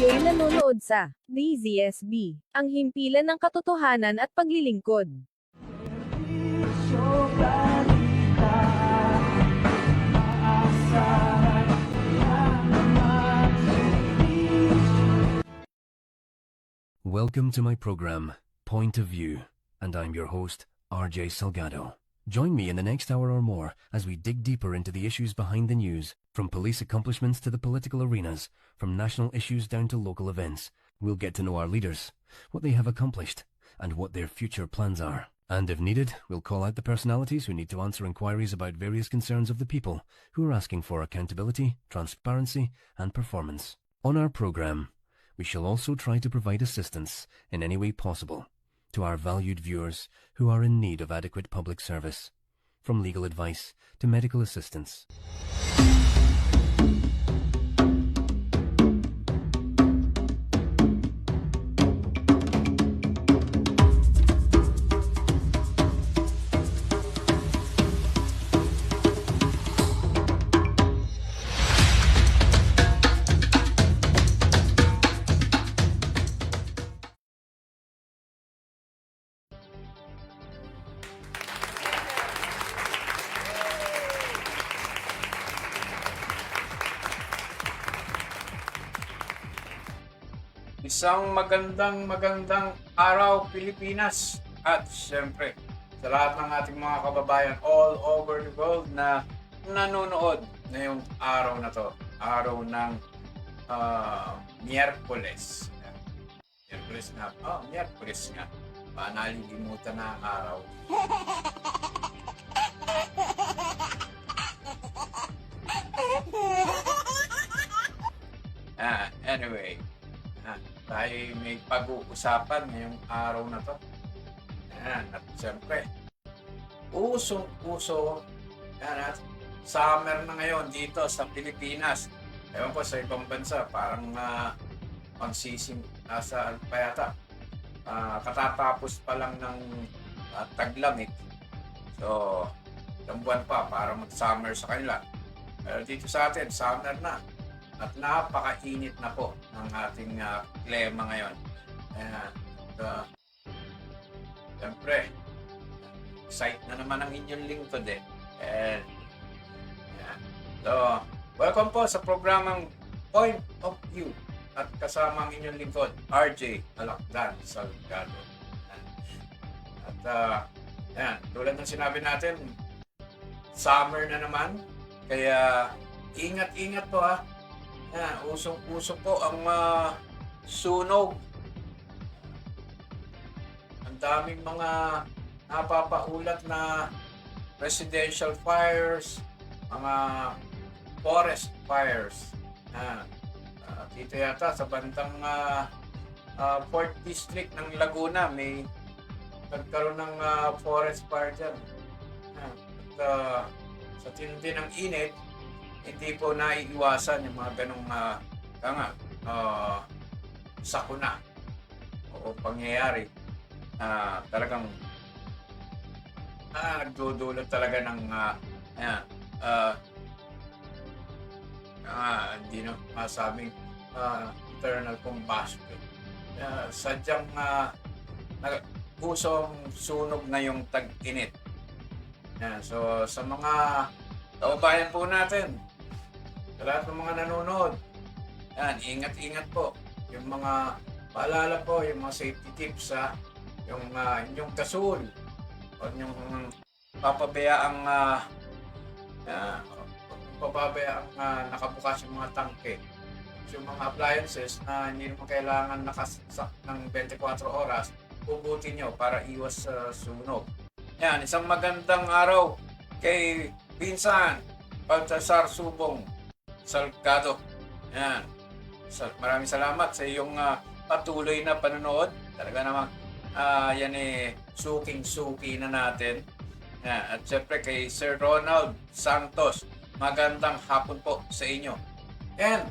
Kayo'y nanonood sa DZSB, ang himpilan ng katotohanan at paglilingkod. Welcome to my program, Point of View, and I'm your host, RJ Salgado. Join me in the next hour or more as we dig deeper into the issues behind the news, from police accomplishments to the political arenas, from national issues down to local events. We'll get to know our leaders, what they have accomplished, and what their future plans are. And if needed, we'll call out the personalities who need to answer inquiries about various concerns of the people who are asking for accountability, transparency, and performance. On our program, we shall also try to provide assistance in any way possible to our valued viewers who are in need of adequate public service, from legal advice to medical assistance. Isang magandang araw, Pilipinas, at siyempre sa lahat ng ating mga kababayan all over the world na nanonood ngayong araw na to, araw ng Miyerkules. Miyerkules nga. Nalilimutan na ang araw. Anyway, tayo may pag-uusapan ngayong araw na to. At siyempre, usong-uso, summer na ngayon dito sa Pilipinas. Ewan ko sa ibang bansa, parang nasa payata. Katatapos pa lang ng taglamig. So, ilang buwan pa para mag-summer sa kanila. Pero dito sa atin, summer na. At napakainit na po ng ating klima ngayon. Siyempre, excited na naman ang inyong lingkod eh. So, welcome po sa programang Point of View. At kasama ang inyong lingkod, RJ Alakdan Salgado. At tulad ng sinabi natin, summer na naman. Kaya ingat-ingat po ha. Usong-uso po ang sunog. Ang daming mga napapaulat na residential fires, mga forest fires. Dito yata sa bandang 4th District ng Laguna, may nagkaroon ng forest fire dyan. Sa tindi ng init, hindi po naiiwasan yung mga ganong sakuna o pangyayari. Talagang nagdudulot talaga ng hindi na masabing internal combustion. Sadyang pusong sunog na yung tag-init. So sa mga kababayan po natin, sa lahat ng mga nanonood, ingat-ingat po. Yung mga paalala po, yung mga safety tips, yung inyong gasol, o yung papabayaang nakabukas yung mga tangke. Yung mga appliances na hindi naman kailangan nakasak ng 24 oras, pugutin nyo para iwas sa sunog. Isang magandang araw kay Pinsan Baltasar Subong Salgado. Maraming salamat sa iyong patuloy na panonood. Talaga naman, yan suking-suki na natin. At syempre kay Sir Ronald Santos, magandang hapon po sa inyo. And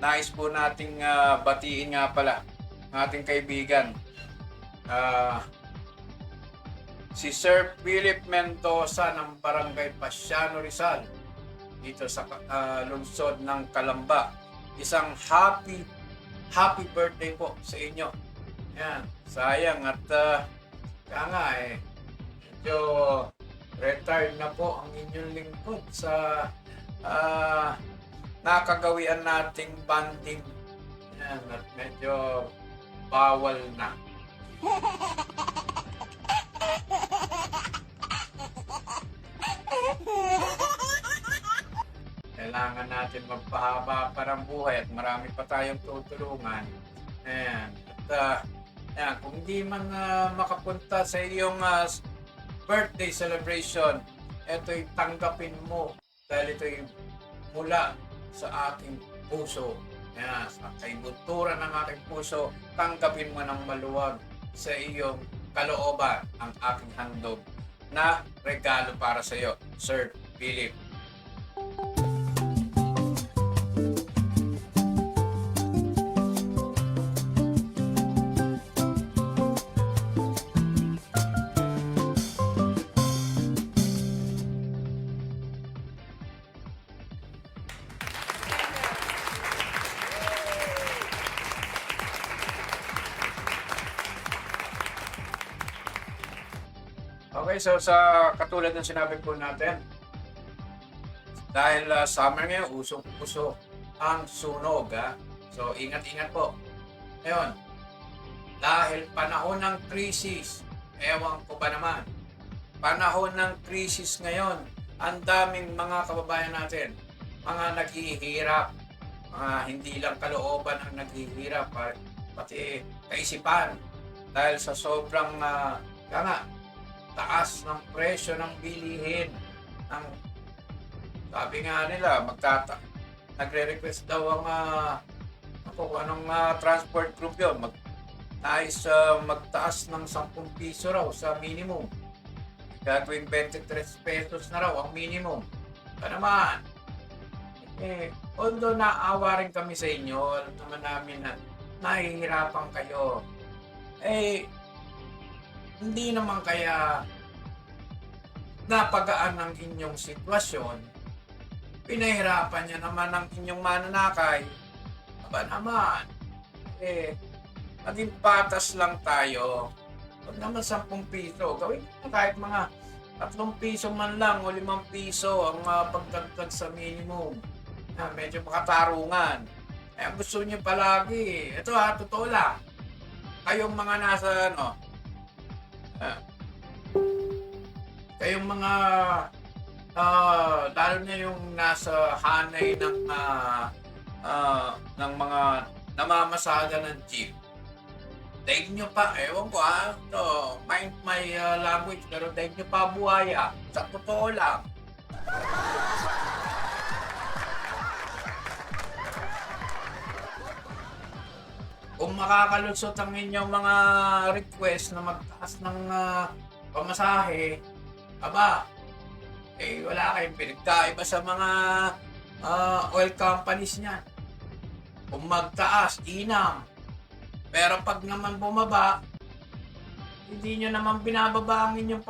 nais po nating batiin nga pala ang ating kaibigan, si Sir Philip Mendoza ng Barangay Pasiano Rizal dito sa lungsod ng Calamba. isang happy birthday po sa inyo. Yan, sayang at kaya nga medyo retired na po ang inyong lingkod sa nakagawian nating banding. Yan, at medyo bawal na. Kailangan natin magpahaba pa ng buhay at marami pa tayong tutulungan. Ayan. At ayan, kung di man makapunta sa iyong birthday celebration, ito'y tanggapin mo dahil ito'y mula sa ating puso. Ayan, sa kaibuturan ng ating puso, tanggapin mo ng maluwag sa iyong kalooban ang aking handog na regalo para sa iyo, Sir Philip. Okay, so sa katulad ng sinabi po natin, dahil summer ngayon, usong-uso ang sunog. So, ingat-ingat po. Ngayon, dahil panahon ng krisis, ewan ko ba naman, panahon ng krisis ngayon, ang daming mga kababayan natin, mga naghihirap, mga hindi lang kalooban ang naghihirap, pati kaisipan, dahil sa sobrang taas ng presyo ng bilihin. Sabi nga nila, nagre-request daw ang anong transport group yun, nais magtaas ng 10 piso raw sa minimum. Gagawing 23 pesos na raw ang minimum. Pa naman, although naawa rin kami sa inyo, alam naman namin na nahihirapan kayo, hindi naman kaya napagaan ng inyong sitwasyon, pinahirapan niya naman ang inyong mananakay. Aba naman, maging patas lang tayo. Huwag naman 10 piso. Gawin na kahit mga 3 piso man lang o 5 piso ang pagdagdag sa minimum. Medyo makatarungan. Ang gusto niyo palagi, ito totoo lang. Kayong mga nasa kayong mga lalo na yung nasa hanay ng mga namamasada ng jeep. Daig nyo pa, ewan ko mind my language, pero daig nyo pa buhaya. Sa totoo lang. Kung makakalusot ang inyong mga request na magtaas ng pamasahe, wala kayong pinagkaiba sa mga oil companies niyan. Kung magtaas, inam. Pero pag naman bumaba, hindi nyo naman binababa ang inyong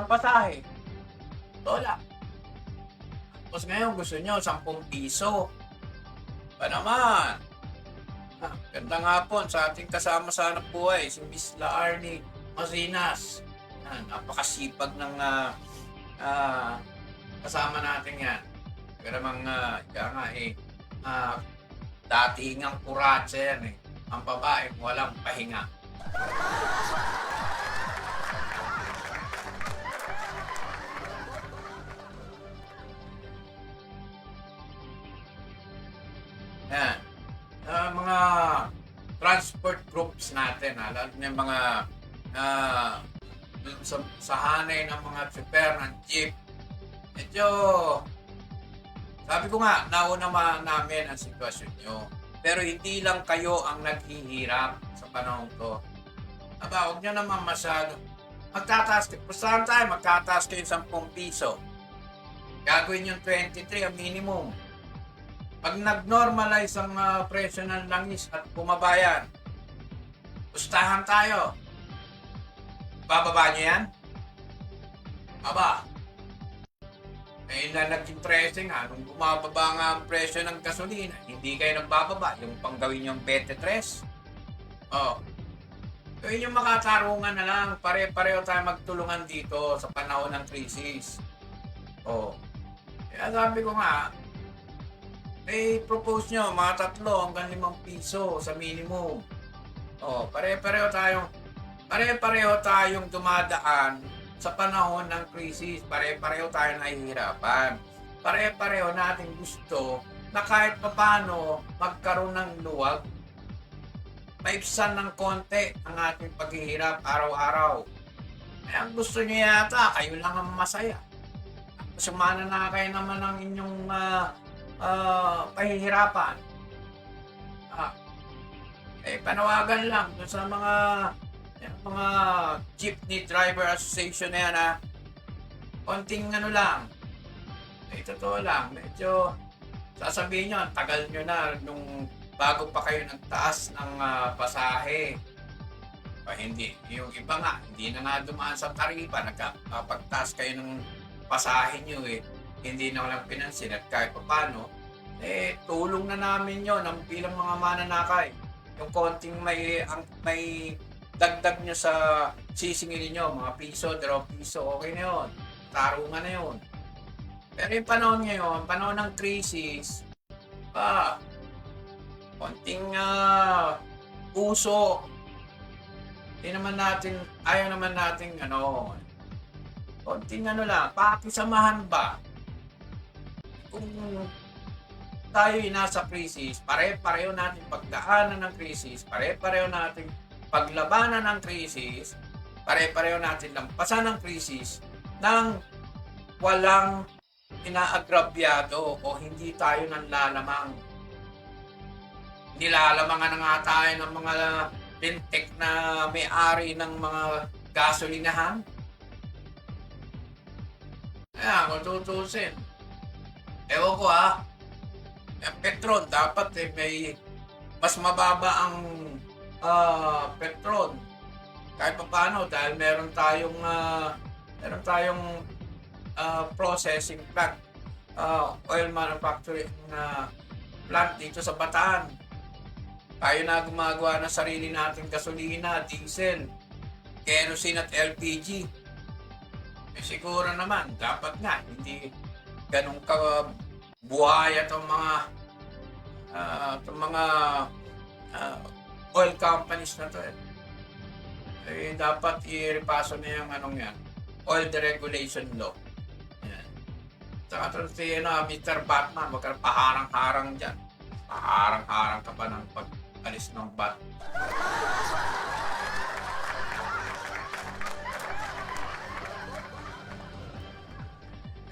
pasahe. Wala. Tapos ngayon gusto nyo 10 piso. Pa naman. Gandang hapon sa ating kasama sa hanap buhay, si Miss Laarni Mazinas. Napakasipag ng kasama natin yan. Pero dating ang kuratsa yan Ang babae walang pahinga. Yan. Mga transport groups natin, lalo na mga sa hanay ng mga super ng jeep. Medyo, sabi ko nga, nauna namin ang sitwasyon nyo. Pero hindi lang kayo ang naghihirap sa panahon ko. Huwag nyo naman masyado. Magtataas kayo. Pustahan tayo, magtataas kayo 10 piso. Gagawin yung 23 ang minimum. Pag nag-normalize ang presyo ng langis at bumabayan, pustahan tayo. Bababa nyo yan? Ngayon na naging 13 nga, nung bumababa nga ang presyo ng gasolina, hindi kayo nagbababa, yung panggawin yung 23. Oh. So yun yung makatarungan na lang, pare-pareho tayo magtulungan dito sa panahon ng krisis. Oh. Kaya sabi ko nga, propose nyo, mga 3 hanggang 5 piso sa minimum. Oh, pare-pareho tayong dumadaan sa panahon ng krisis. Pare-pareho tayong nahihirapan. Pare-pareho natin gusto na kahit papano magkaroon ng luwag, maibsan ng konti ang ating paghihirap araw-araw. Kaya ang gusto nyo yata, kayo lang ang masaya. Sumana na kayo naman ng inyong pahihirapan. Panawagan lang dun sa mga jeepney driver association na yan, konting lang. Totoo lang, medyo sasabihin nyo, tagal nyo na nung bago pa kayo nagtaas ng pasahe. Hindi, yung iba nga, hindi na nga dumaan sa taripa, nagpapagtaas kayo ng pasahe nyo hindi na walang pinansin at kahit paano, tulong na namin yun ang bilang mga mananakay. Yung konting may dagdag nyo sa sisingilin nyo, mga piso, 2 piso, okay na yun. Tarungan na yun. Pero yung panahon ngayon, panahon ng krisis, konting puso, ayaw naman natin, konting lang, pakisamahan ba? Kung tayo'y nasa krisis, pare-pareho natin pagdaanan ng krisis, pare-pareho natin paglabanan ng krisis, pare-pareho natin lampasan ng krisis nang walang inaagrabyado o hindi tayo nanlalamang. Nilalamangan na nga tayo ng mga lintik na may-ari ng mga gasolinahan. Kaya kung tutusin, ewan ko yung petrol dapat may mas mababa ang petrol kahit paano dahil meron tayong processing plant, oil manufacturing plant dito sa Bataan. Tayo na gumagawa ng sarili nating gasolina, diesel, kerosene at LPG. Siguro naman dapat nga hindi ganun ka buhaya itong mga oil companies na to. Dapat i-repaso na yung oil deregulation law. Yan. Saka ito si Mr. Batman, wag ka paharang-harang dyan. Paharang-harang ka pa ng pag-alis ng bat.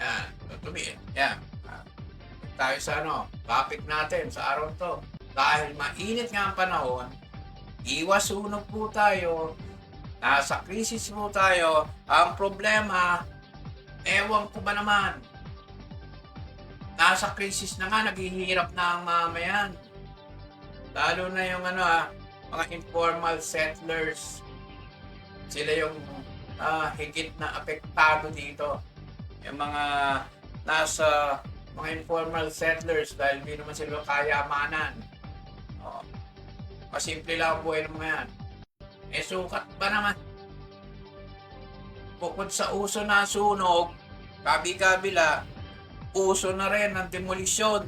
Yan, tutubiin. Yan. Tayo sa topic natin sa araw to. Dahil mainit nga ang panahon, iwas sunog po tayo, nasa krisis po tayo. Ang problema, ewan ko ba naman, nasa krisis na nga, naghihirap na ang mamayan. Lalo na yung mga informal settlers. Sila yung higit na apektado dito. Yung mga nasa mga informal settlers dahil hindi naman sila kayamanan. Masimple lang ang buhay ng mga yan. Sukat ba naman? Bukod sa uso na sunog, kabi-kabila, uso na rin ang demolisyon.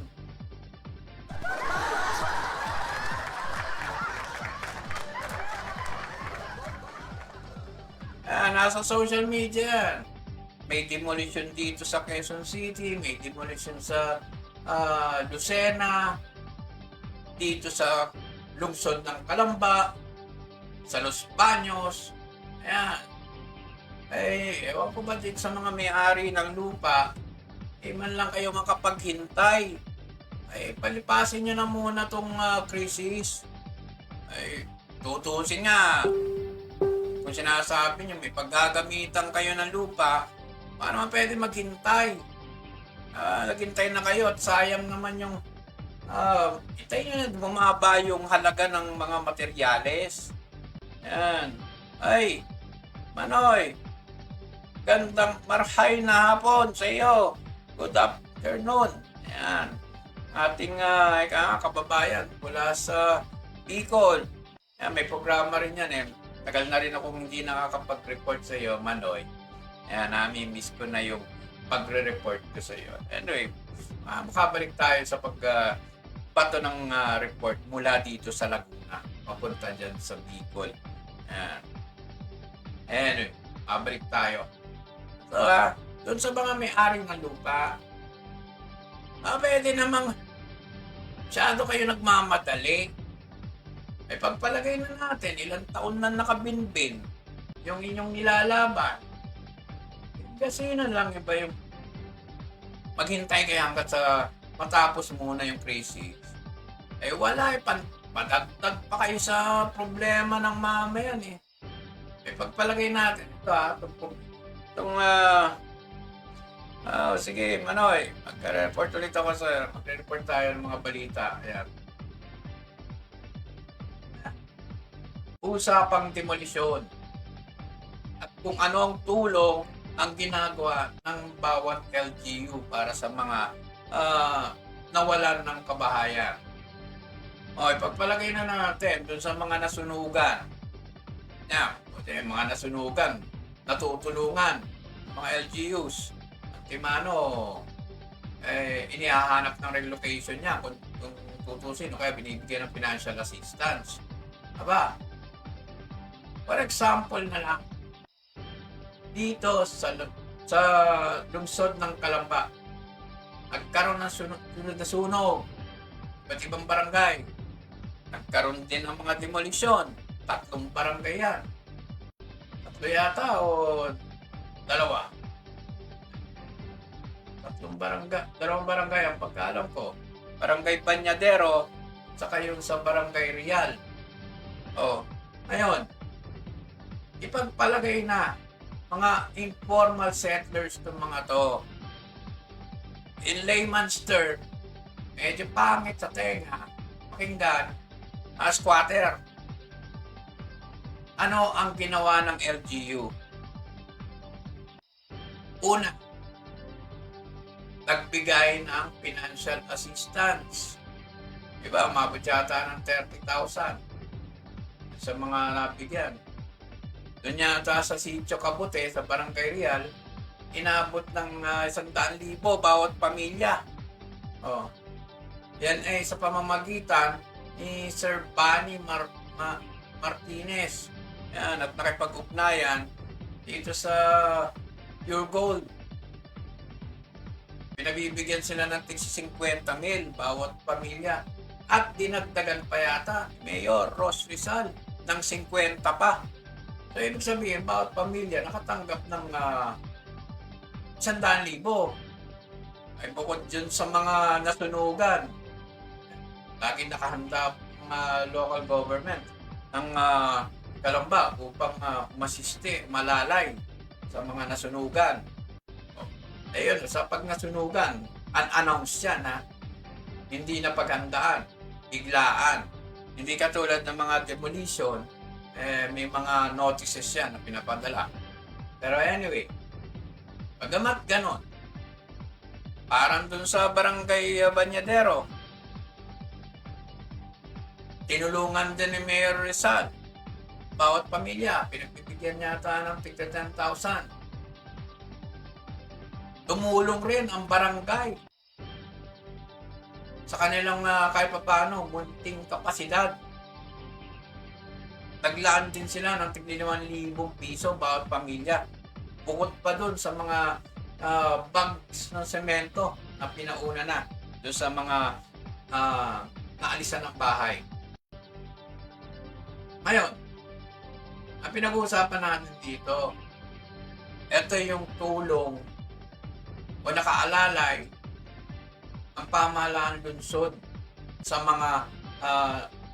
Nasa social media yan. May demolition dito sa Quezon City, may demolition sa Lucena, dito sa lungsod ng Calamba, sa Los Baños. Ayan. Ewan ko ba dito sa mga may-ari ng lupa, man lang kayo makapaghintay. Palipasin nyo na muna tong krisis. Tutusin nga. Kung sinasabi nyo, may paggagamitan kayo ng lupa, paano man pwede maghintay? Naghintay na kayo at sayang naman yung hintay nyo na bumaba yung halaga ng mga materyales. Yan. Manoy, gandang marhay na hapon sa iyo. Good afternoon. Ayan. Ating kababayan mula sa Bicol. Ayan, may programa rin yan eh. Tagal na rin akong hindi nakakapag-report sa iyo, Manoy. Ayan, nami-miss ko na yung pagre-report ko sa iyo. Anyway, makabalik tayo sa bato ng report mula dito sa Laguna. Papunta dyan sa Bicol. Ayan. Anyway, pabalik tayo. So, doon sa mga may-aring ng lupa, pwede namang masyado kayo nagmamadali. Ay pagpalagay na natin, ilang taon na nakabinbin yung inyong nilalaban. Kasi na lang iba yung maghintay kayo hanggat sa matapos muna yung crisis. Eh wala eh, padagdag pa kayo sa problema ng mamayan eh. Eh pagpalagay natin ito sige Manoy, magre-report ulit ako magre-report tayo ng mga balita. Ayan. Usapang demolisyon at kung ano ang tulong ang ginagawa ng bawat LGU para sa mga nawalan ng kabahayan. O, ipagpalagay na natin dun sa mga nasunugan. Mga nasunugan, natutulungan, mga LGUs. Timano, inihahanap ng relocation niya kung tutusin o kaya binibigyan ng financial assistance. Aba, for example na lang, dito sa lungsod ng Calamba, nagkaroon ng sunod na sunog, iba't ibang barangay. Nagkaroon din ng mga demolisyon, 3 barangay yan. 3 yata o 2? 2 barangay ang pagkaalam ko. Barangay Banyadero, saka yung sa Barangay Real. Ngayon, ipagpalagay na mga informal settlers itong mga to. In layman's term, medyo pangit sa tenga, pakinggan, squatter. Ano ang ginawa ng LGU? Una, nagbigay ng financial assistance. Diba, umabot yata ng 30,000 sa mga nabigyan. Doon yata sa Sitio Cabute, sa Barangay Real, inabot ng 100,000 bawat pamilya. Yan ay sa pamamagitan ni Sir Bani Martinez. Yan, at nakipag-ugnayan dito sa Pure Gold. Pinabibigyan sila ng tig-50,000 bawat pamilya. At dinagdagan pa yata Mayor Ros Rizal ng 50 pa. So, ibig sabihin, bawat pamilya nakatanggap ng 100,000. Ay bukod dyan sa mga nasunugan, lagi nakahanda ang local government ng Calamba upang umasiste, malalay sa mga nasunugan. Ayun, sa pag nasunugan, unannounced yan hindi na paghandaan, biglaan. Hindi katulad ng mga demolition, may mga notices yan na pinapadala. Pero anyway, pagamat ganon, parang dun sa Barangay Banyadero, tinulungan din ni Mayor Rizal. Bawat pamilya, pinagbibigyan yata ng 10,000. Tumulong rin ang barangay sa kanilang kahit paano munting kapasidad. Naglaan din sila ng tig-5,000 bawat pamilya. Bukod pa dun sa mga bags ng semento na pinauna na doon sa mga naalisan ng bahay. Ngayon, ang pinag-uusapan natin dito, ito yung tulong o nakaalalay ang pamahalaan lungsod sa mga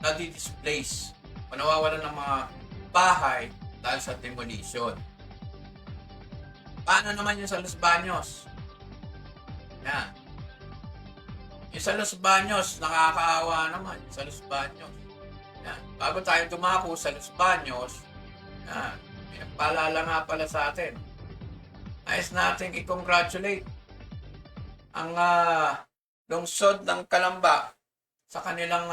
nadi-displace o nawawalan ng mga bahay dahil sa demolition. Paano naman yung sa Los Baños? Yan. Yung sa Los Baños, nakakaawa naman sa Los Baños. Yan. Bago tayo dumako sa Los Baños, may nagpaalala nga pala sa atin. Nais natin i-congratulate ang lungsod ng Calamba sa kanilang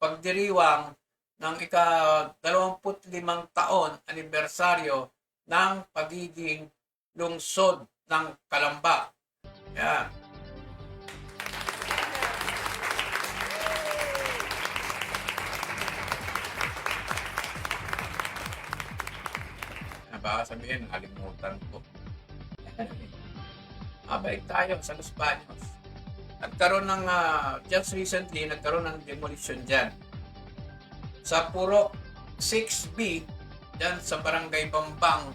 pagdiriwang ng ika-25 taon anibersaryo ng pagiging lungsod ng Calamba. Yan. Baka sabihin, nakalimutan ko. Mabalik tayo sa Los Baños. Nagkaroon ng, just recently, nagkaroon ng demolition dyan. Sa Purok 6B, dyan sa Barangay Bambang,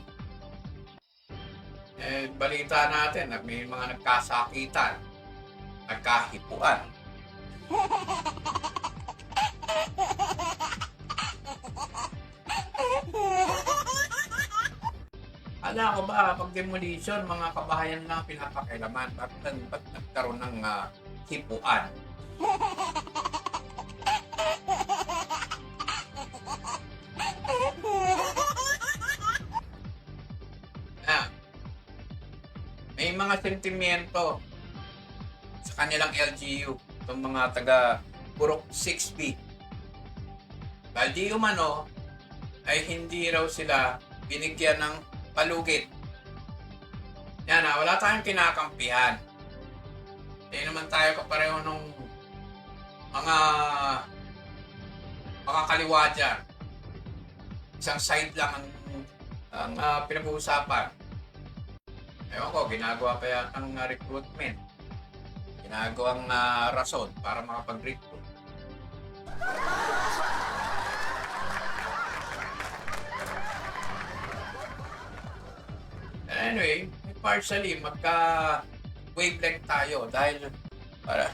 balita natin na may mga nagkasakitan, nagkahipuan. Alam ko ba, pag demolition, mga kabahayan lang pinapakialaman. Ba't nagkaroon ng hipuan? May mga sentimiento sa kanilang LGU, itong mga taga Purok 6B. Dahil di umano, ay hindi raw sila binigyan ng palugit. Yan wala tayong kinakampihan. Hindi naman tayo kapareho nung mga kaliwa dyan. Isang side lang ang pinag-uusapan. Ewan ko, ginagawa pa yata ng recruitment. Ginagawang rason para makapag-recruit. Anyway, partially magka-wavelength tayo dahil para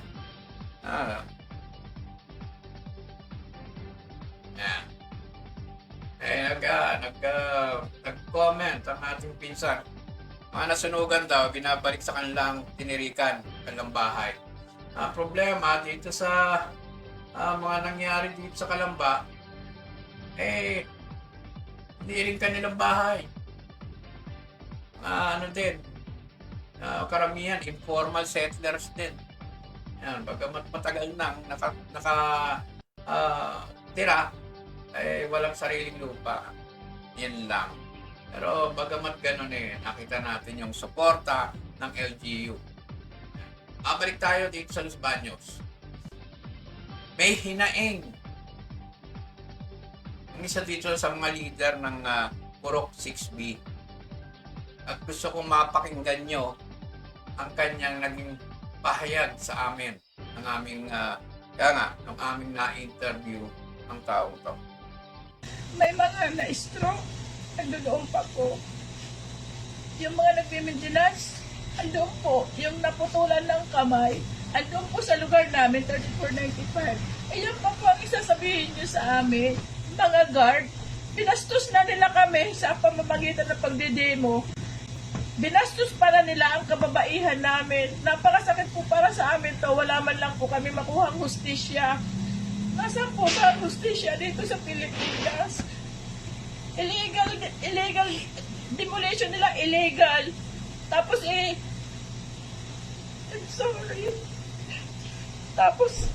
nag-comment ang ating pinsan. Mga nasunugan daw, binabalik sa kanilang tinirikan, kanilang bahay. Problema dito sa mga nangyari dito sa Calamba, hindi rin kanilang bahay. Karamihan, informal settlers din. Yan, bagamat matagal nang tira, walang sariling lupa. Yan lang. Pero bagamat ganun nakita natin yung suporta ng LGU. Balik tayo dito sa Los Baños. May hinaing. Ang isa dito sa mga leader ng Purok 6B. At gusto kong mapakinggan nyo ang kanyang naging pahayag sa amin ng aming na-interview ang taong to. May mga na-stroke, nandoon pa po. Yung mga nagme-maintenance, andun po. Yung naputulan ng kamay, andun po sa lugar namin, 3495. Ayun pa po ang isasabihin nyo sa amin, mga guard, binastos na nila kami sa pamamagitan ng pagdidemo. Binastos para nila ang kababaihan namin. Napakasakit po para sa amin to. Wala man lang po kami makuhang hustisya. Nasaan po ba ang hustisya dito sa Pilipinas? Illegal demolition nila, illegal. Tapos I'm sorry. Tapos,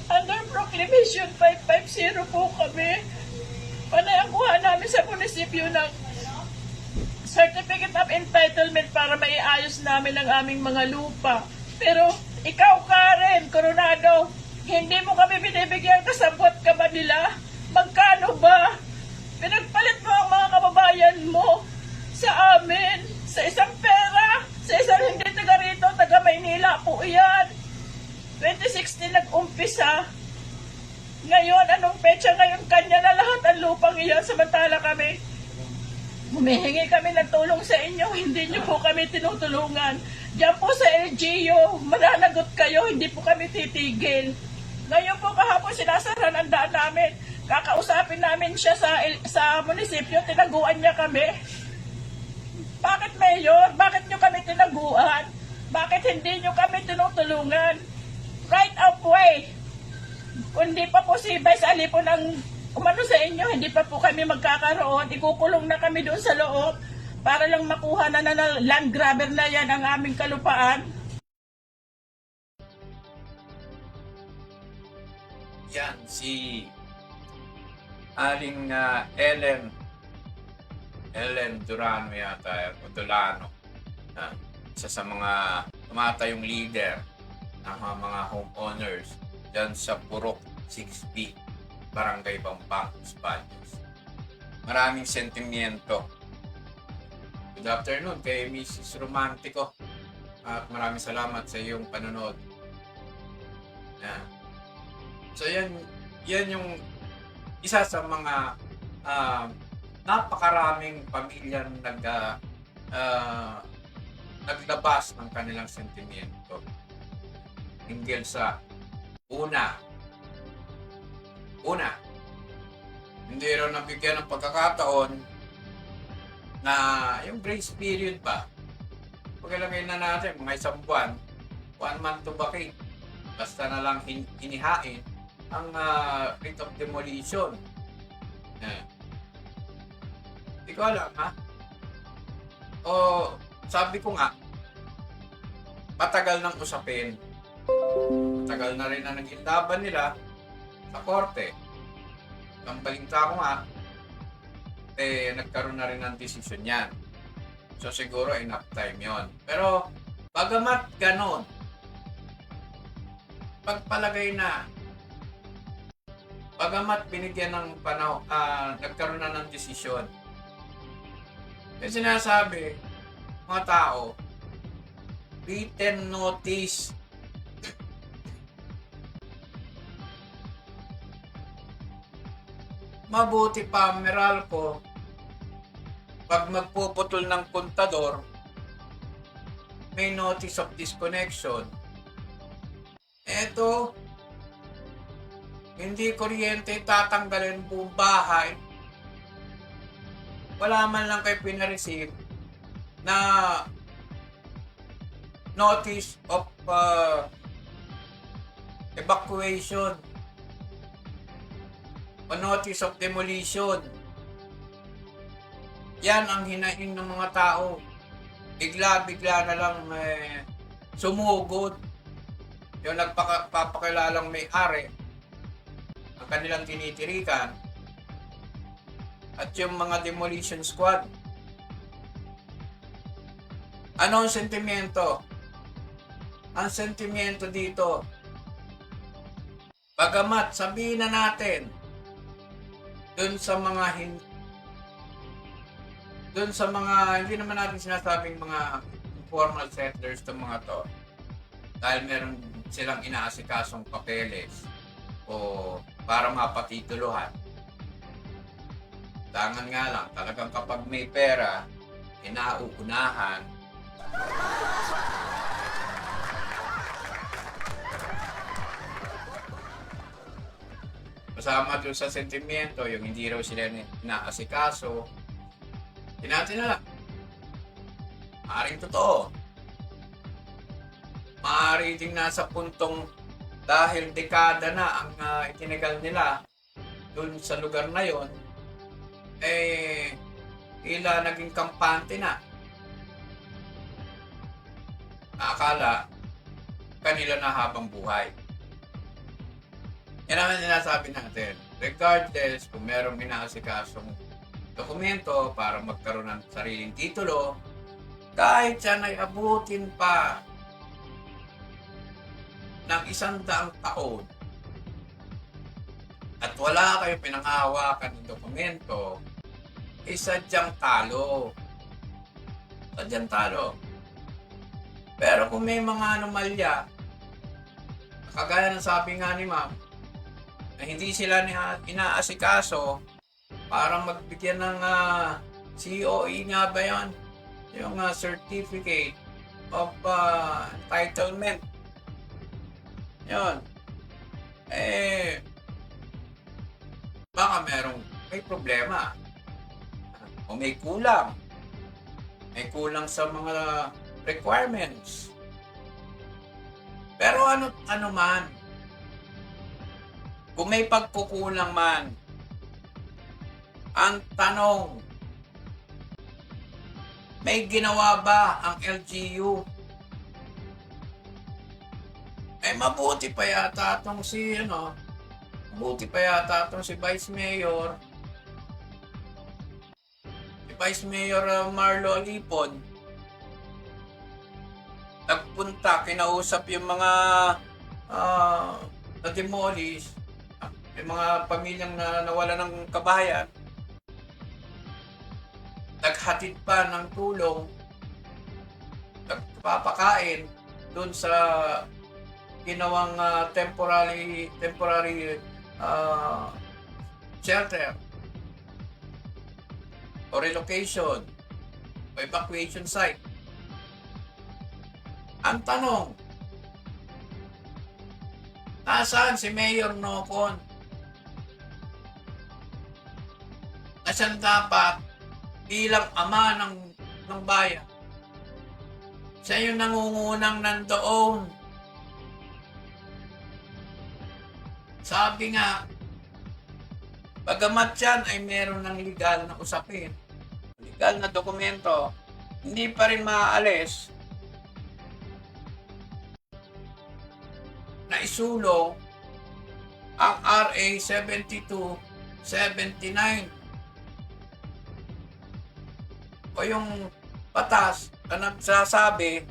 under Proclamation 550 po kami. Panay ang kuha namin sa munisipyo ng Certificate of Entitlement para maiayos namin ang aming mga lupa. Pero ikaw, Karen Coronado, hindi mo kami binibigyan, kasabot ka ba nila? Magkano ba? Pinagpalit mo ang mga kababayan mo sa amin, sa isang pera, sa isang hindi taga rito, taga Maynila po iyan. 2016 nag-umpisa. Ngayon, anong petsa ngayon? Kanya na lahat ang lupang iyan, samantala kami humihingi kami ng tulong sa inyo, hindi nyo po kami tinutulungan. Diyan po sa LGU, mananagot kayo, hindi po kami titigil. Ngayon po kahapon sinasaran ang daan namin. Kakausapin namin siya sa munisipyo, tinaguan niya kami. Bakit Mayor? Bakit nyo kami tinaguan? Bakit hindi nyo kami tinutulungan? Right of way. Kung di pa po si Vice Alipon ang umano sa inyo, hindi pa po kami magkakaroon, ikukulong na kami doon sa loob para lang makuha na land grabber na yan ang aming kalupaan. Yan, si Aling Ellen Durano yata, o Dolano. Isa sa mga tumatayong leader ng mga homeowners dyan sa Purok 6B, Barangay Bambang, Españos. Maraming sentimiento. Good afternoon kay Mrs. Romantico. At maraming salamat sa iyong panonood. Yan. So yan yung isa sa mga napakaraming pamilyang naglabas ng kanilang sentimiento hinggil sa una, hindi raw nabigyan ng pagkakataon na yung grace period ba, pagkalagay na natin mga isang buwan, 1 month to vacate, basta na lang hinihain ang rate of demolition. Hindi ko alam, ha? O sabi ko nga, matagal nang usapin. Matagal na rin na naging laban nila sa korte. Ang balita ko nga, nagkaroon na rin ng desisyon yan. So siguro enough time yon. Pero bagamat ganon, pagpalagay na, bagamat binigyan ng panahon, nagkaroon na ng desisyon, yung sinasabi, mga tao, written notice. Mabuti pa, Meralco, pag magpuputol ng kontador, may notice of disconnection. Eto, hindi kuryente, tatanggalin buong bahay. Wala man lang kayo pinareceive na notice of evacuation o notice of demolition. Yan ang hinaing ng mga tao. Bigla-bigla na lang sumugod. Yung nagpapakilalang may-ari, ang kanilang tinitirikan, at yung mga demolition squad. Ano ang sentimiento? Ang sentimiento dito, bagamat sabihin na natin, dun sa mga hindi naman natin sinasabing mga informal settlers to mga to, dahil meron silang inaasikasong papeles o para mapatituluhan. Tangan nga lang, talagang kapag may pera, inauunahan. Kasama doon sa sentimiento, yung hindi raw sila inaasikaso. Natin na lang. Maaring totoo. Maaari ding nasa puntong dahil dekada na ang itinagal nila doon sa lugar na yon, tila naging kampante na. Akala kanila na habang buhay. Yan naman sinasabi natin. Regardless kung merong inaasikasong dokumento para magkaroon ng sariling titulo, kahit yan ay abutin pa ng 100 taon at wala kayo pinanghahawakan ng dokumento, sadyang talo. Sadyang talo. Pero kung may mga anomalya, kagaya ng sabi nga ni ma'am, na hindi sila inaasikaso para magbigyan ng COE nga ba yun? Yung Certificate of Entitlement. Yun. Baka may problema. O may kulang. May kulang sa mga requirements. Pero ano man, kung may pagkukulang man, ang tanong, may ginawa ba ang LGU? Mabuti pa yata itong si Buti pa yata itong si Vice Mayor. Si Vice Mayor Marlo Alipon. Nagpunta, kinausap yung mga na-demolish, yung mga pamilyang nawala ng kabahayan. Naghatid pa ng tulong, nagpapakain doon sa ginawang temporary shelter o relocation o evacuation site. Ang tanong, nasaan si Mayor Nocon? Na siyang dapat bilang ama ng bayan. Siya yung nangungunang nandoon. Sabi nga, bagamat yan ay meron ng legal na usapin, legal na dokumento, hindi pa rin maaalis na isulong ang RA 7279 o yung batas na nagsasabi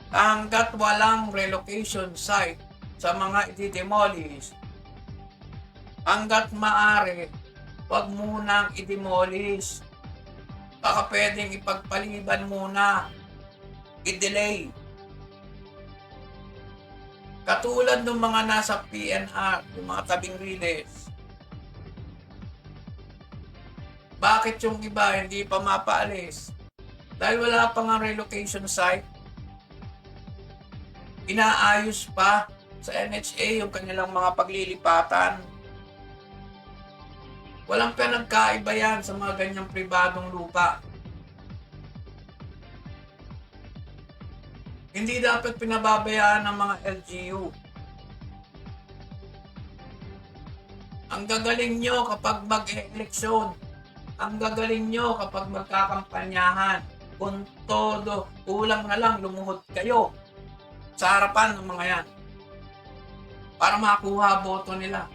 na hanggat walang relocation site sa mga i-demolish, hanggat maaari, wag munang i-demolish. Baka pwedeng ipagpaliban muna, i-delay. Katulad ng mga nasa PNR, yung mga tabing riles. Bakit yung iba hindi pa mapaalis? Dahil wala pa nga relocation site. Inaayos pa sa NHA yung kanilang mga paglilipatan. Walang pinagkaiba yan sa mga ganyang pribadong lupa. Hindi dapat pinababayaan ng mga LGU. Ang gagaling nyo kapag mag-eleksyon. Ang gagaling nyo kapag magkakampanyahan. Kung todo, kulang na lang lumuhod kayo sa harapan ng mga yan para makuha boto nila.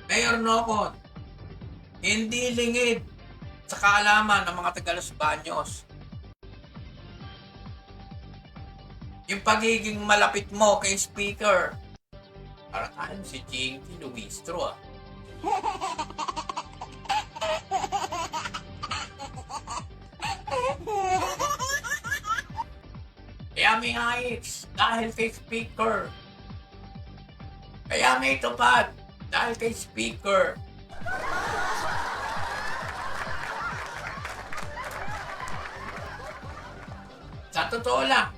Mayor Nocon, hindi lingid sa kaalaman ng mga taga Los Baños. Yung pagiging malapit mo kay Speaker, para tayong si Jinky Luistro. Kaya may heights dahil kay Speaker. Kaya may tupad dahil kay Speaker. Sa totoo lang,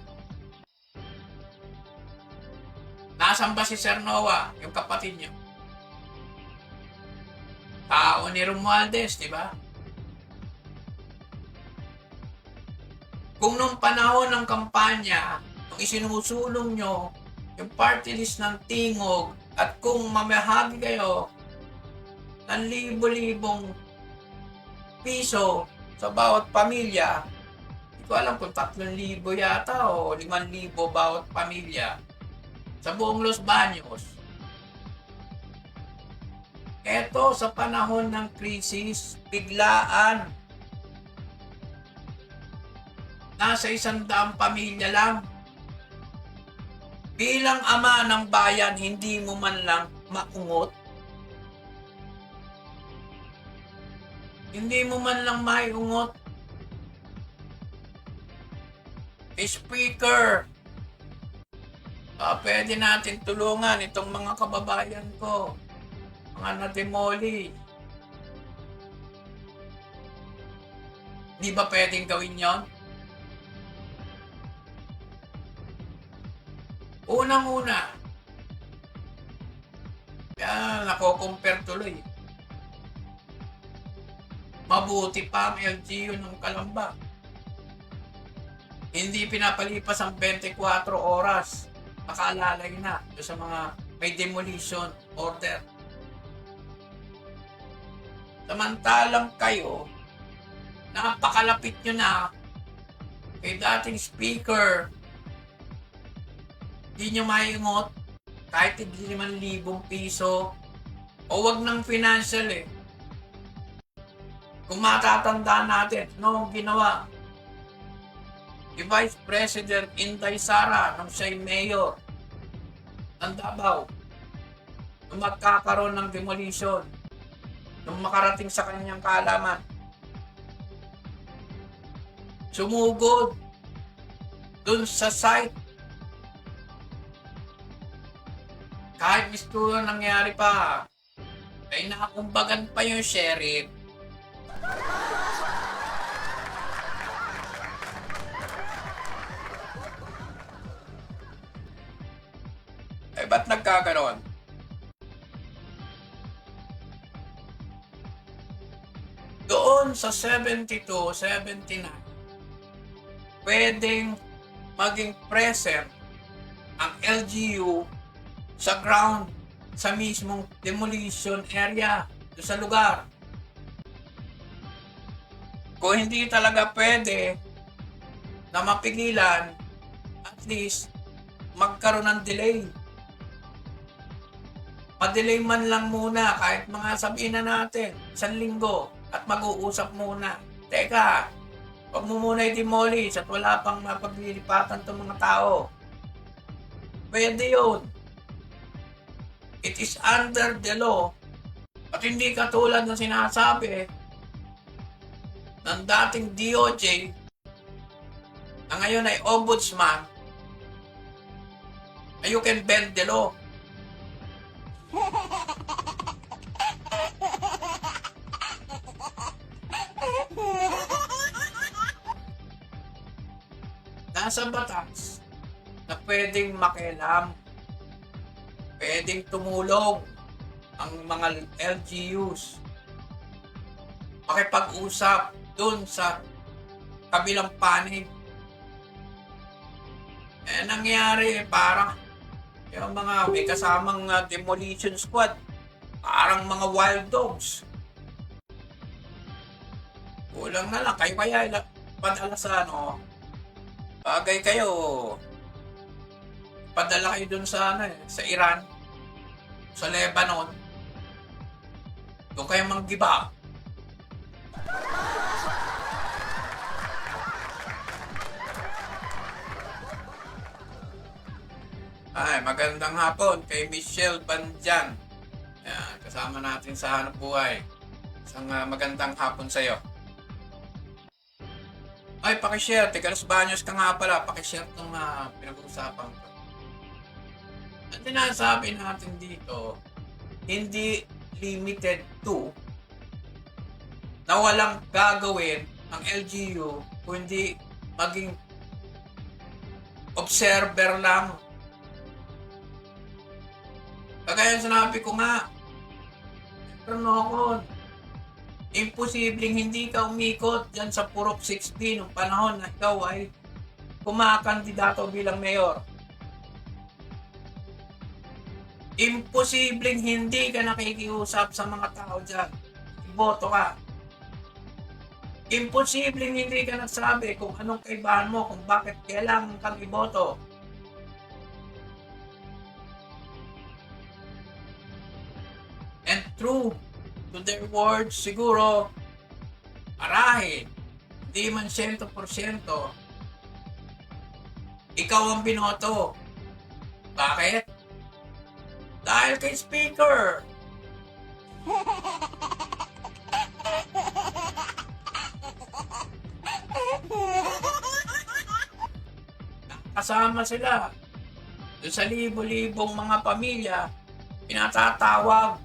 nasaan ba si Sir Noah, yung kapatid niyo? Tao ni Romualdez, di ba? Kung nung panahon ng kampanya, nung isinusulong nyo yung party list ng Tingog at kung mamahagi kayo ng libo-libong piso sa bawat pamilya, hindi ko alam kung 3,000 yata o 5,000 bawat pamilya sa buong Los Baños. Eto sa panahon ng krisis, biglaan. Nasa 100 pamilya lang. Bilang ama ng bayan, hindi mo man lang maungot. Hindi mo man lang maiungot. Speaker, pwede natin tulungan itong mga kababayan ko. Mga na-demoli. Di ba pwedeng gawin yon? Unang-una, kaya nako-compare tuloy. Mabuti pa ang LGU ng Calamba. Hindi pinapalipas ang 24 oras. Nakaalalay na sa mga may demolition order. Samantalang kayo, napakalapit nyo na kay dating speaker, di nyo maiingot kahit 5,000 piso, o wag ng financial eh. Kung matatandaan natin, no, ginawa ni Vice President Inday Sara nung siya'y mayor ng Davao, nung magkakaroon ng demolition, nung makarating sa kanyang kaalaman. Sumugod dun sa site. Kahit gusto nangyari pa, ay nakakumbagan pa yung sheriff. Eh, ba't nagkaganon? Doon sa 72, 79, pwedeng maging present ang LGU sa ground, sa mismong demolition area, doon sa lugar. Kung hindi talaga pwede na mapigilan, at least magkaroon ng delay. Pa-delay man lang muna, kahit mga sabihin na natin, 1 linggo, at mag-uusap muna. Teka, wag mo muna i-demolish at wala pang mapaglilipatan itong mga tao. Pwede yun. It is under the law. At hindi katulad ng sinasabi ng dating DOJ na ngayon ay ombudsman na you can bend the law. Nasa batas na pwedeng makialam, pwedeng tumulong ang mga LGUs, makipag-usap dun sa kabilang panig. Eh, nangyari parang yung mga may kasamang demolition squad, parang mga wild dogs. Kulang na lang, kayo kaya padala sa bagay kayo, padala kayo dun sa sa Iran, sa Lebanon, doon kayo manggiba. Ay, magandang hapon kay Michelle Banjan. Yan, kasama natin sa Hanap Buhay. Isang magandang hapon sa iyo. Ay, pakishare. Taga Los Baños ka nga pala. Pakishare itong pinag-uusapan ko. Ang sinasabi natin dito, hindi limited to na walang gagawin ang LGU kundi maging observer lang. Kagaya sinabi ko nga, pero imposibleng hindi ka umikot dyan sa Purok 6B nung panahon na ikaw ay kumakandidato bilang mayor. Imposibleng hindi ka nakikiusap sa mga tao dyan. Iboto ka. Imposibleng hindi ka nagsabi kung anong kaibahan mo, kung bakit kailangan kang iboto. And true to their words, siguro, marahil, hindi man 100%, ikaw ang binoto. Bakit? Dahil kay Speaker. Kasama sila. Doon sa libo-libong mga pamilya, pinatatawag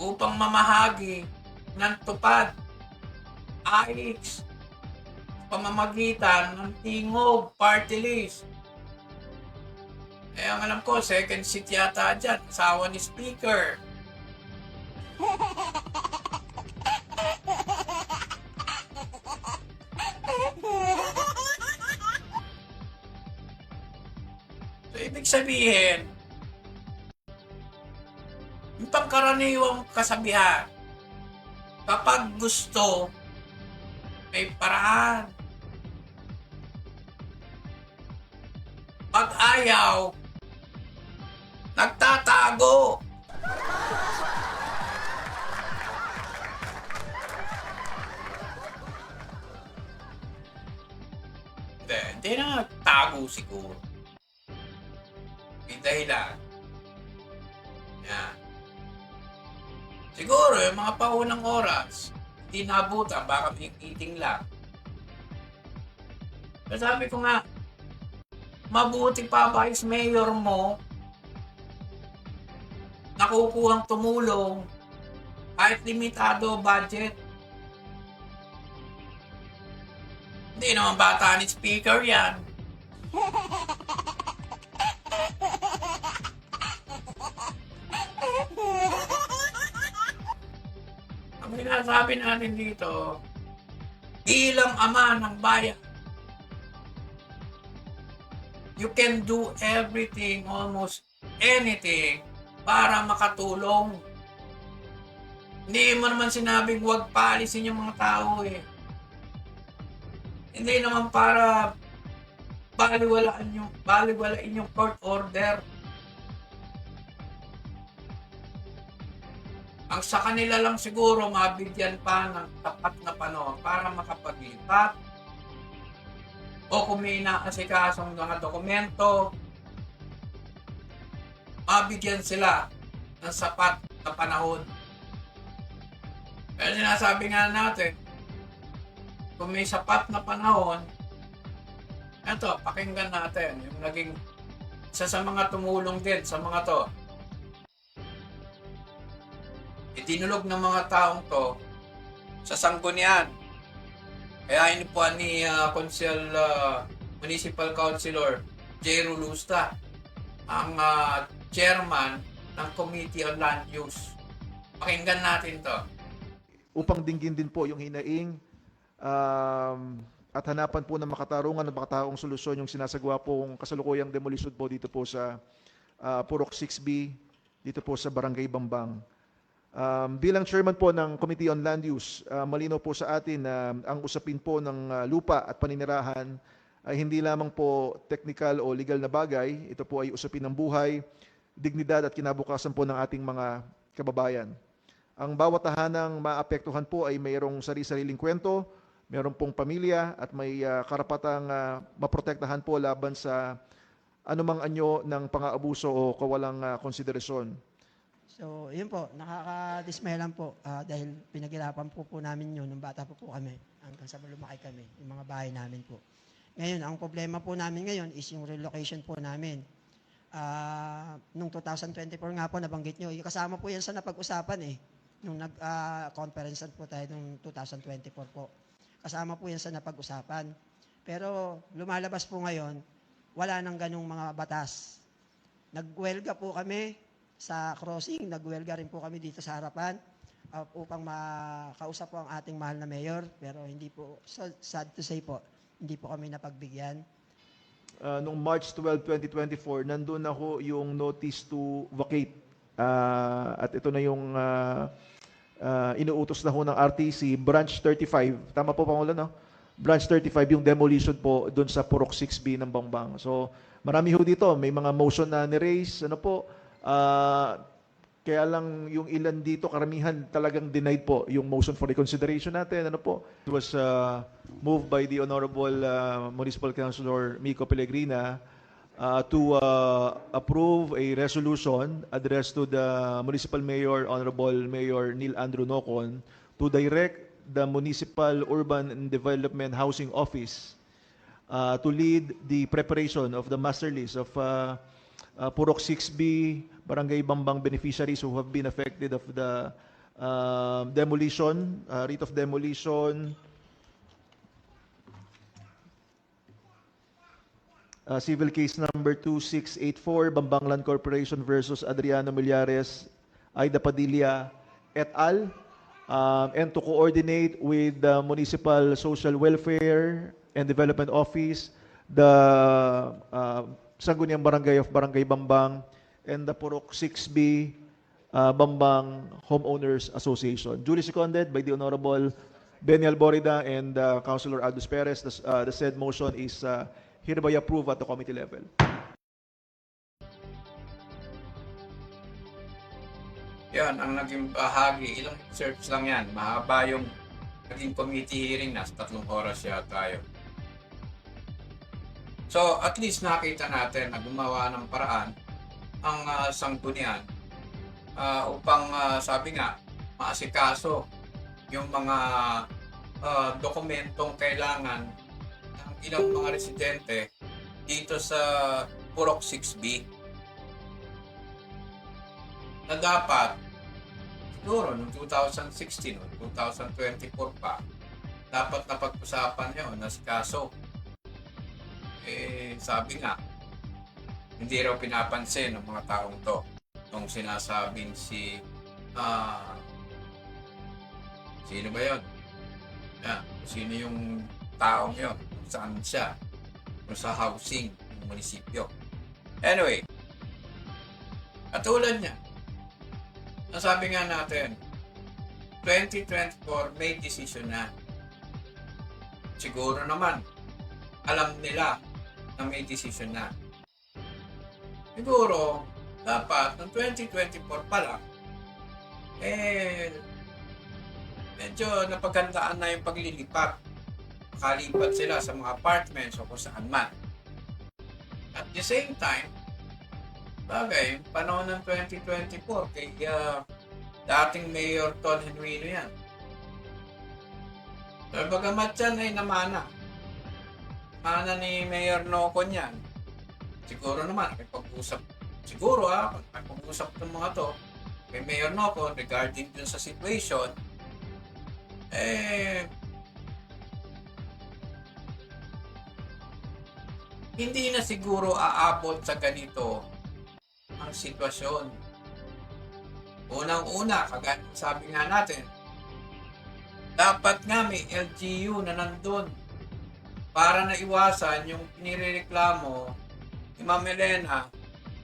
upang mamahagi ng tupad AIX pamamagitan ng Tingog Party List. Eh, ang alam ko, second seat yata dyan, asawa ni Speaker. So, ibig sabihin, yung pangkaraniwang kasabihan, kapag gusto, may paraan. Pag ayaw, Nagtatago! Hindi na nagtago siguro. May dahilan. Yan. Siguro, yung mga paunang oras, hindi nabutan, baka may meeting lang. Pero sabi ko nga, mabuti pa vice mayor mo, nakukuhang tumulong, kahit limitado budget. Hindi naman bata ni speaker yan. Ang sinasabi natin dito, bilang ama ng bayan, you can do everything, almost anything, para makatulong. Hindi mo naman sinabing huwag paalisin yung mga tao eh. Hindi naman para baliwalain yung court order. Ang sa kanila lang siguro mabigyan pa ng tapat na panahon para makapaglipat o kung may inaasikasong mga dokumento, mabigyan sila ng sapat na panahon. Pero sinasabi nga natin, kung may sapat na panahon, eto, pakinggan natin yung naging isa sa mga tumulong din sa mga to. Itinulog ng mga taong to sa sanggunian. Kaya inipuan ni Municipal Councilor J. Rulusta ang chairman ng Committee on Land Use. Pakinggan natin to. Upang dinggin din po yung hinaing at hanapan po ng makatarungan at makataong solusyon yung sinasagawa pong kasalukuyang demolition po dito po sa Purok 6B, dito po sa Barangay Bambang. Bilang chairman po ng Committee on Land Use, malinaw po sa atin na ang usapin po ng lupa at paninirahan ay hindi lamang po technical o legal na bagay. Ito po ay usapin ng buhay, dignidad at kinabukasan po ng ating mga kababayan. Ang bawat tahanang maapektuhan po ay mayroong sari-sariling kwento, mayroong pong pamilya at may karapatang maprotektahan po laban sa anumang anyo ng pang-aabuso o kawalang konsiderasyon. So, yun po, nakaka-dismay lang po dahil pinaghirapan po namin yun nung bata po kami hanggang sa lumaki kami, yung mga bahay namin po. Ngayon, ang problema po namin ngayon is yung relocation po namin. Nung 2024 nga po, nabanggit nyo, kasama po yan sa napag-usapan eh. Nung nag-conference po tayo nung 2024 po. Kasama po yan sa napag-usapan. Pero lumalabas po ngayon, wala nang ganung mga batas. Nagwelga po kami sa crossing, nagwelga rin po kami dito sa harapan upang makausap po ang ating mahal na mayor. Pero hindi po, so sad to say po, hindi po kami napagbigyan. Noong March 12, 2024, nandun ako yung notice to vacate. At ito na yung inuutos na ho ng RTC, Branch 35. Tama po, Pangulo, no? Branch 35, yung demolition po doon sa Purok 6B ng Bambang. So, marami ho dito. May mga motion na ni-raise. Ano po? Kaya lang yung ilan dito, karamihan talagang denied po yung motion for reconsideration natin. Ano po? It was moved by the Honorable Municipal Councilor Mico Pellegrina to approve a resolution addressed to the Municipal Mayor, Honorable Mayor Neil Andrew Nocon, to direct the Municipal Urban and Development Housing Office to lead the preparation of the master list of Purok 6B, Barangay Bambang beneficiaries who have been affected of the demolition, rate of demolition, civil case number 2684, Bambang Land Corporation versus Adriano Millares, Aida Padilla et al. And to coordinate with the Municipal Social Welfare and Development Office, the Sangguniang Barangay of Barangay Bambang, and the Purok 6B Bambang Homeowners Association. Duly seconded by the Honorable Benny Alborida and Councilor Aldous Perez. The said motion is hereby approved at the committee level. yan ang naging bahagi. Ilang excerpts lang yan. Mahaba yung naging committee hearing. Nasa 3 oras yata yun. So, at least nakita natin na gumawa ng paraan ang sanggunian upang sabi nga, maasikaso yung mga dokumentong kailangan ng ilang mga residente dito sa Purok 6B na dapat siguro noong 2016 o 2024 pa dapat napag-usapan yun na si kaso. Sabi nga, hindi raw pinapansin ng mga taong to nung sinasabing sino ba yun? Sino yung taong yun? Kung saan siya? Kung sa housing ng munisipyo. Anyway, katulad niya, nasabi nga natin, 2024 may decision na. Siguro naman, alam nila na may decision na. Siguro, dapat, noong 2024 pa lang, medyo napaghandaan na yung paglilipat. Makalipat sila sa mga apartments o kung saan man. At the same time, bagay, panahon ng 2024, kay dating Mayor Ton Genuino yan. So, bagamat yan ay namana. Mana ni Mayor Nocon yan. Siguro naman, may pag-usap. Siguro may pag-usap ng mga to, kay Mayor Nocon regarding dun sa situation, hindi na siguro aabot sa ganito ang sitwasyon. Unang-una, kagaya sabi nga natin, dapat nga may LGU na nandun para na iwasan yung pinireklamo ni Ma'am Elena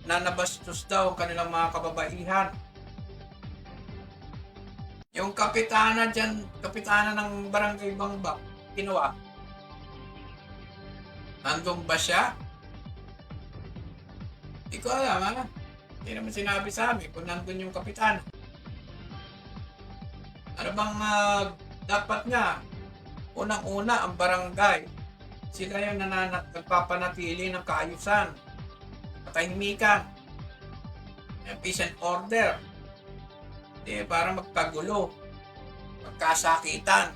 na nabastos daw ang kanilang mga kababaihan. Yung kapitana ng Barangay Bangbak, ginawa. Nandun ba siya? Hindi ko alam, Hindi naman sinabi sa amin kung nandun yung kapitana. Ano bang dapat nga? Unang-una, ang barangay, sila yung nagpapanatili ng kaayusan, katahimikan, peace and order. Para magkagulo, magkasakitan.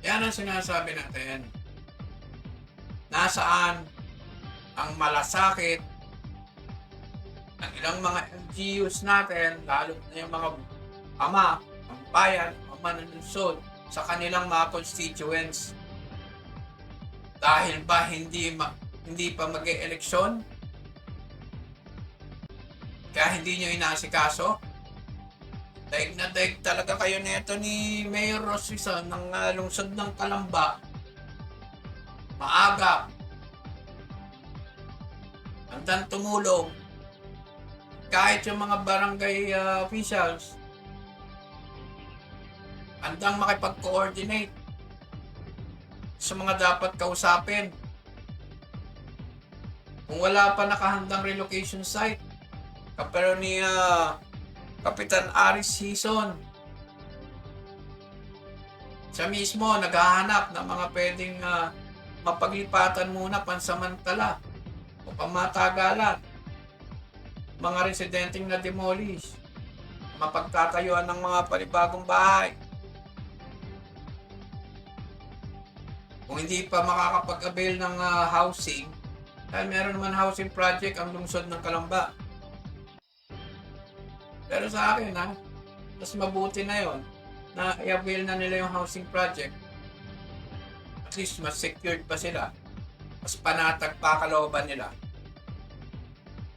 Yan ang sinasabi natin. Nasaan ang malasakit ng ilang mga LGUs natin, lalo na yung mga ama, ang bayan, ang manunungsod sa kanilang mga constituents. Dahil ba hindi pa mag-e-eleksyon? Kaya hindi nyo inaasikaso? Daig na daig talaga kayo nito ni Mayor Roswison ng lungsod ng Kalamba. Maaga. Handang tumulong. Kahit yung mga barangay officials, handang makipag-coordinate sa mga dapat kausapin. Kung wala pa nakahandang relocation site, kapero ni Kapitan Aris Hison, siya mismo naghahanap ng mga pwedeng mapaglipatan muna pansamantala o pamatagalan. Mga residenteng na-demolish, mapagtatayuan ng mga panibagong bahay. Kung hindi pa makakapag-avail ng housing, dahil meron naman housing project ang lungsod ng Kalamba. Pero sa akin, mas mabuti na yon na i-avail na nila yung housing project. At least mas secured pa sila. Mas panatag pa kalooban nila.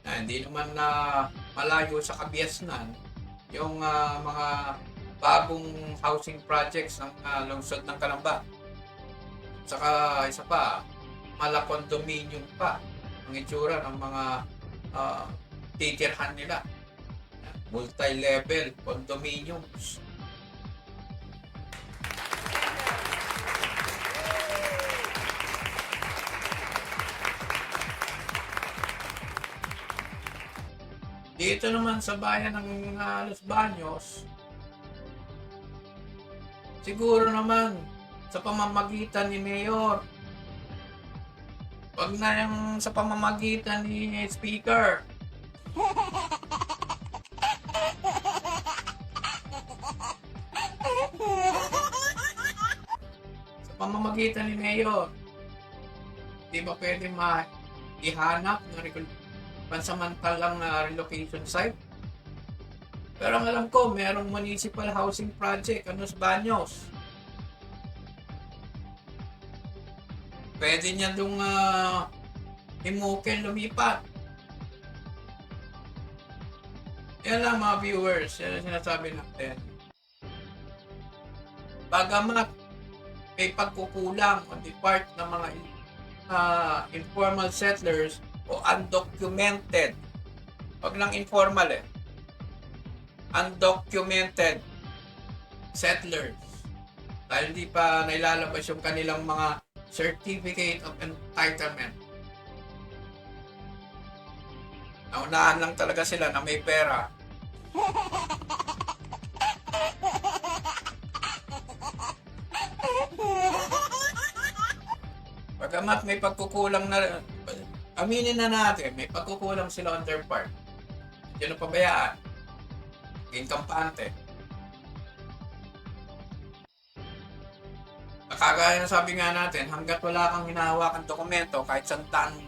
Na hindi naman na malayo sa kabiasnan yung mga bagong housing projects ng lungsod ng Kalamba. Saka isa pa, mala-condominium pa ang itsura ng mga titirhan nila. Multi-level condominiums. Dito naman sa bayan ng Los Baños, siguro naman sa pamamagitan ni Mayor. Wag na yung sa pamamagitan ni Speaker. Sa pamamagitan ni Mayor. Di ba pwede ihanap na pansamantalang relocation site? Pero ang alam ko, merong municipal housing project, Los Baños. Pwede niya dong himukin, lumipat. Yan lang mga viewers, yan ang sinasabi natin. Bagamat may pagkukulang on the part ng mga informal settlers o undocumented. Wag lang informal undocumented settlers. Dahil hindi pa nailalabas yung kanilang mga certificate of entitlement. Naunahan lang talaga sila na may pera. Pagamat may pagkukulang na, aminin na natin, may pagkukulang sila on their part. Hindi na pabayaan. Maging kampante. Kagaya na sabi nga natin, hanggat wala kang hinahawakan dokumento, kahit sandaan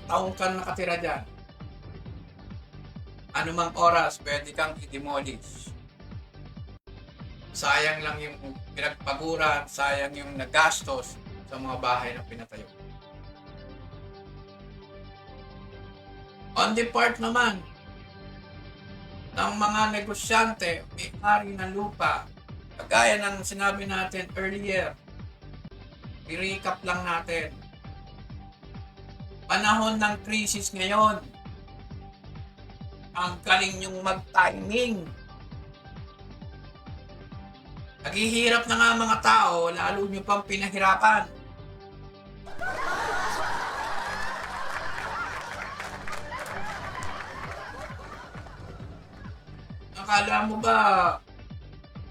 taong ka nakatira dyan, anumang oras, pwede kang i-demolish. Sayang lang yung pinagpaguran, sayang yung nagastos sa mga bahay na pinatayo. On the part naman ng mga negosyante, may-ari ng lupa, kagaya ng sinabi natin earlier, i-recap lang natin. Panahon ng krisis ngayon, ang galing nyong mag-timing. Naghihirap na nga mga tao, lalo nyo pang pinahirapan. Akala mo ba,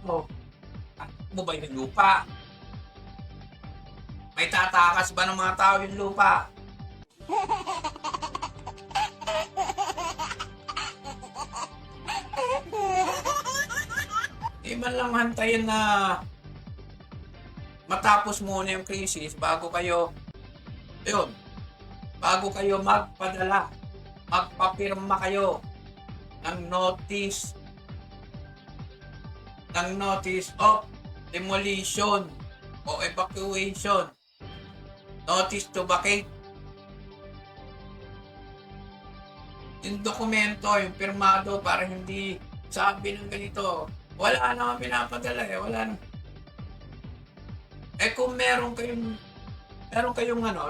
mo ba yung lupa? May tatakas ba ng mga tao yung lupa? Di man lang hantayin na matapos muna yung krisis bago kayo magpadala, magpapirma kayo ng notice of demolition o evacuation, notice to vacate. Yung dokumento, yung pirmado para hindi sabi ng ganito, wala naman pinapadala wala na. Kung meron kayong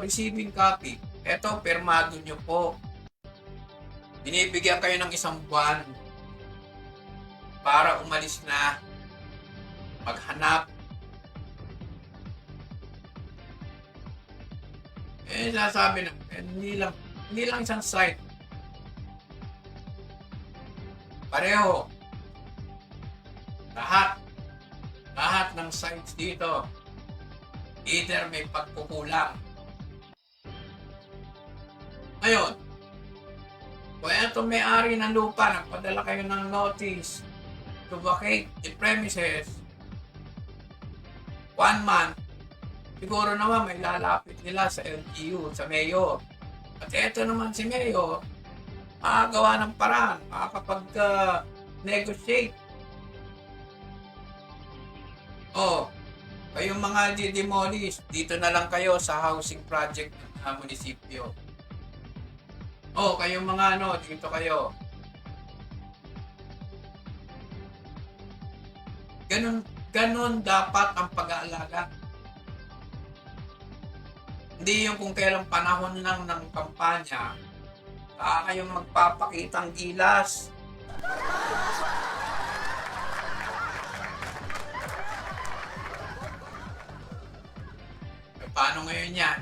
receiving copy, eto pirmado nyo po. Binibigyan kayo ng 1 buwan para umalis na, maghanap. Sasabi na, hindi lang isang site. Pareho. Lahat ng sites dito, either may pagkukulang. Ngayon, kung ito may-ari ng lupa, nagpadala kayo ng notice to vacate the premises, 1 month, siguro naman may lalapit nila sa LGU, sa Mayor. At ito naman si Mayor, makagawa ng paraan, makakapag-negotiate. Kayong mga di-demolish, dito na lang kayo sa housing project ng munisipyo. Kayong mga dito kayo. Ganon dapat ang pag-aalaga. Hindi yung kung kailang panahon lang ng kampanya, kayong magpapakitang gilas. Paano ngayon yan?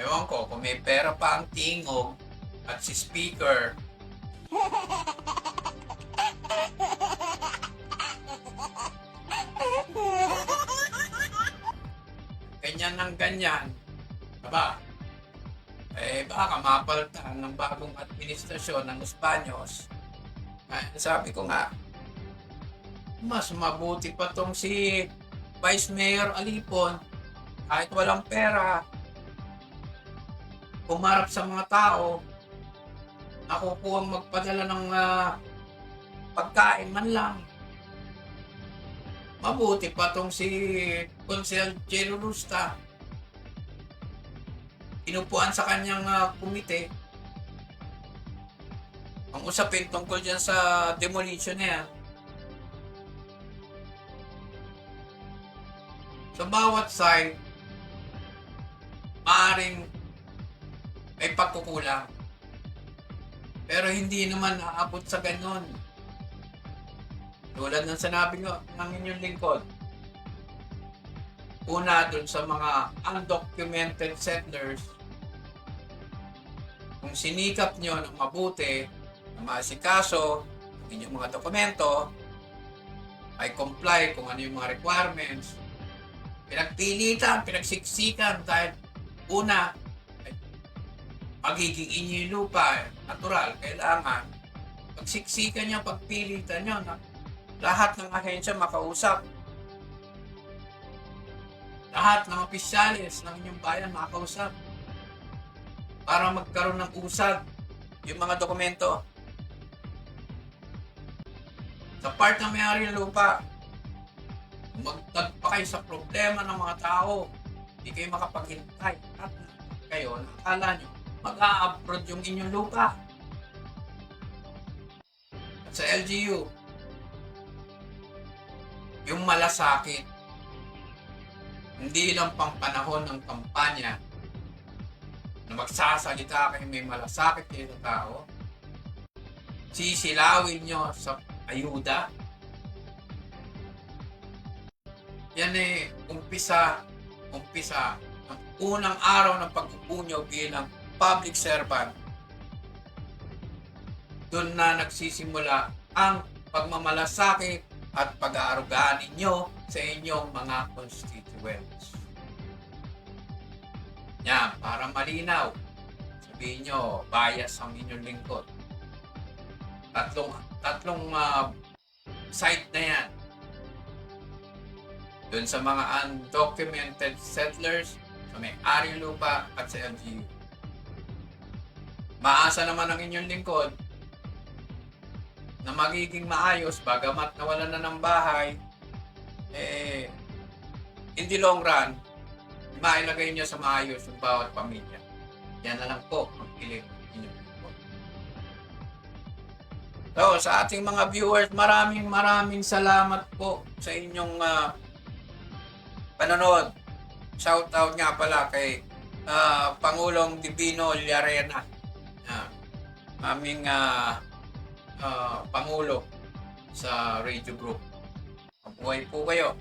Ewan ko, kung may pera pa ang tingog, at si Speaker ganyan ng ganyan, aba, baka mapalitan ng bagong administrasyon ng Espanyos. Sabi ko nga, mas mabuti pa tong si Vice Mayor Alipon, kahit walang pera, umarap sa mga tao, nakukuhang magpadala ng pagkain man lang. Mabuti pa tong si Consel Jero Rusta, inupuan sa kanyang komite ang usapin tungkol dyan sa demolition na yan. Sa bawat side, maaaring may pagkukulang. Pero hindi naman aabot sa ganon. Tulad ng sinabi ng inyong lingkod. Una, dun sa mga undocumented settlers, kung sinikap nyo ng mabuti, na maasikaso ang inyong mga dokumento, ay comply kung ano yung mga requirements, pinagpilitan, pinagsiksikan dahil una, magiging inyo yung lupa, natural, kailangan pagsiksikan nyo, pagpilitan nyo na lahat ng ahensya makausap. Lahat ng opisyalis ng inyong bayan makausap para magkaroon ng usad yung mga dokumento. Sa part ng may-ari ng lupa, magtagpa kayo sa problema ng mga tao, hindi kayo makapaghintay at kayo, nakakala nyo, mag-a-abroad yung inyong lupa. At sa LGU, yung malasakit, hindi lang pang panahon ng kampanya na magsasalita kayo may malasakit kayo sa tao, sisilawin nyo sa ayuda. Yan umpisa ang unang araw ng pag-upo nyo bilang public servant. Doon na nagsisimula ang pagmamalasakit at pag-aarugaan ninyo sa inyong mga constituents. Yan, para malinaw, sabihin nyo, bias ang inyong lingkod. Tatlong site na yan. Doon sa mga undocumented settlers, sa may-ari lupa at sa LGU. Maasa naman ang inyong lingkod na magiging maayos bagamat nawalan na ng bahay, in the long run, mailagay nyo sa maayos yung bawat pamilya. Yan na lang po ang piling inyong lingkod. So, sa ating mga viewers, maraming salamat po sa inyong panonood. Shoutout nga pala kay Pangulong Divino Llarena, aming Pangulo sa Radio Group. Mabuhay po kayo.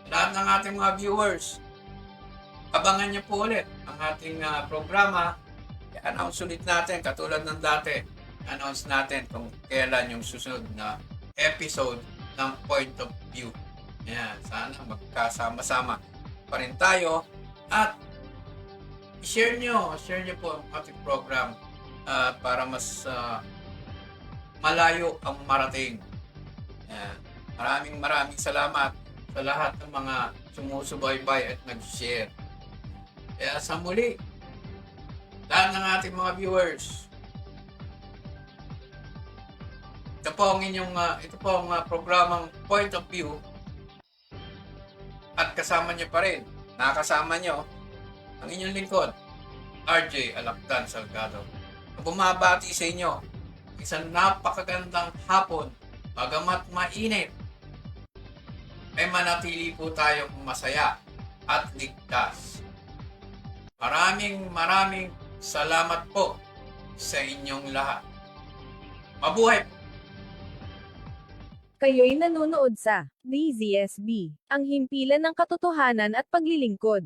Lahat ng ating mga viewers, abangan niyo po ulit ang ating programa. I-announce ulit natin, katulad ng dati. Announce natin kung kailan yung susunod na episode ng Point of View. Yan, sana magkasama-sama pa rin tayo at i-share nyo po ang ating program para mas malayo ang marating. Yan. Maraming salamat sa lahat ng mga sumusubaybay at nag-share. Kaya sa muli, lahat ng ating mga viewers, ito po ang programang Point of View at kasama nyo pa rin, nakasama nyo ang inyong lingkod, RJ Alacdan Salgado. Bumabati sa inyo isang napakagandang hapon, bagamat mainit, ay manatili po tayong masaya at ligtas. Maraming salamat po sa inyong lahat. Mabuhay po! Kayo'y nanonood sa DZSB, ang himpilan ng katotohanan at paglilingkod.